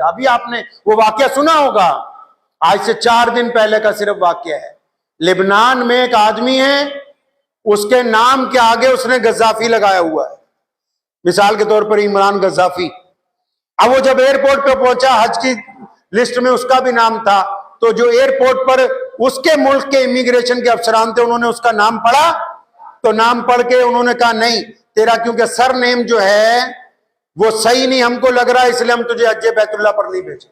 अभी आपने वो वाकया सुना होगा, आज से 4 दिन पहले का सिर्फ वाकया है। लेबनान में एक आदमी है, उसके नाम के आगे उसने गद्दाफी लगाया हुआ है, मिसाल के तौर पर इमरान गद्दाफी। अब वो जब एयरपोर्ट पे पहुंचा, हज की लिस्ट में उसका भी नाम था, तो जो एयरपोर्ट पर उसके मुल्क के इमिग्रेशन के अफसरान थे, उन्होंने उसका नाम पढ़ा, तो नाम पढ़ के उन्होंने कहा नहीं तेरा क्योंकि सर नेम जो है वो सही नहीं हमको लग रहा है, इसलिए हम तुझे हज बैतुल्लाह पर नहीं भेजे।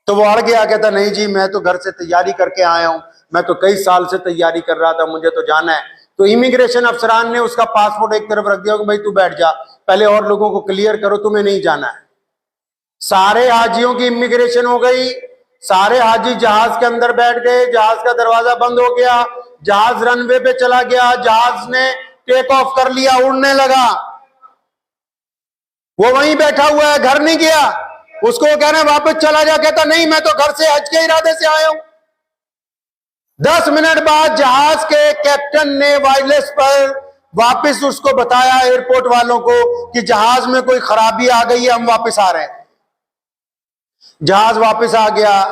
तो वो अड़ गया, कहता नहीं जी मैं तो घर से तैयारी करके आया हूं, मैं तो कई साल से तैयारी कर रहा था, मुझे तो जाना है। तो इमिग्रेशन अफसरान ने उसका पासपोर्ट एक तरफ रख दिया कि भाई तू बैठ जा, पहले और लोगों को क्लियर करो, तुम्हें नहीं जाना है। सारे हाजियों की इमिग्रेशन हो गई, सारे हाजी जहाज के अंदर बैठ गए, जहाज का दरवाजा बंद हो गया, जहाज रनवे पे चला गया, जहाज ने टेक ऑफ कर लिया, उड़ने लगा। वो वहीं बैठा हुआ है, घर नहीं गया। उसको कह रहे वापस चला जा, कहता नहीं मैं तो घर से हज के इरादे से आया हूं। 10 मिनट बाद जहाज के कैप्टन ने वायरलेस पर वापस उसको बताया, एयरपोर्ट वालों को, कि जहाज में कोई खराबी आ गई है, हम वापस आ रहे हैं। जहाज वापस आ गया,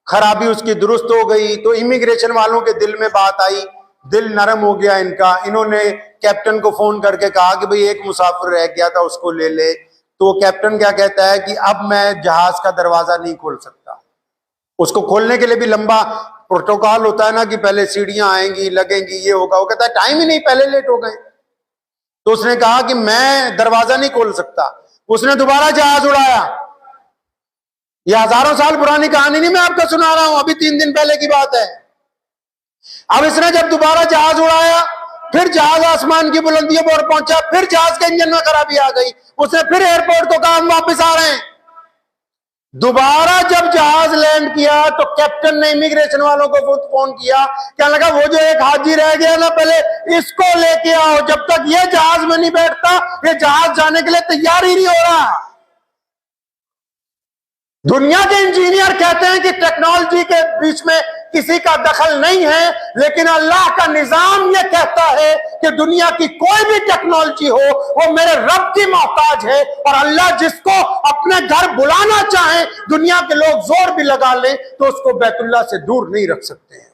खराबी उसकी दुरुस्त हो गई। तो इमिग्रेशन वालों के दिल में बात आई, दिल नरम हो गया इनका। इन्होंने कैप्टन को फोन करके कहा कि भाई एक मुसाफिर रह गया था, उसको ले ले। तो कैप्टन क्या कहता है कि अब मैं जहाज का दरवाजा नहीं खोल सकता। उसको खोलने के लिए भी लंबा प्रोटोकॉल होता है ना, कि पहले सीढ़ियां आएंगी, लगेंगी, ये होगा। वो कहता है टाइम ही नहीं, पहले लेट हो गए। तो उसने कहा कि मैं दरवाजा नहीं खोल सकता। उसने दोबारा जहाज उड़ाया। यह हजारों साल पुरानी कहानी नहीं, मैं आपको सुना रहा हूं, अभी 3 दिन पहले की बात है। अब इसने जब दोबारा जहाज उड़ाया, फिर जहाज आसमान की बुलंदियों पर पहुंचा, फिर जहाज के इंजन में खराबी आ गई। उसने फिर एयरपोर्ट को कहा हम वापस आ रहे हैं। दोबारा जब जहाज लैंड किया तो कैप्टन ने इमिग्रेशन वालों को फोन किया, क्या लगा वो जो एक हाजी रह गया ना, पहले इसको लेके आओ, जब तक ये जहाज में नहीं बैठता ये जहाज जाने के लिए तैयार ही नहीं हो रहा। दुनिया के इंजीनियर कहते हैं कि टेक्नोलॉजी के बीच में किसी का दखल नहीं है, लेकिन अल्लाह का निजाम यह कहता है कि दुनिया की कोई भी टेक्नोलॉजी हो वो मेरे रब की मोहताज है। और अल्लाह जिसको अपने घर बुलाना चाहे, दुनिया के लोग जोर भी लगा लें तो उसको बैतुल्लाह से दूर नहीं रख सकते हैं।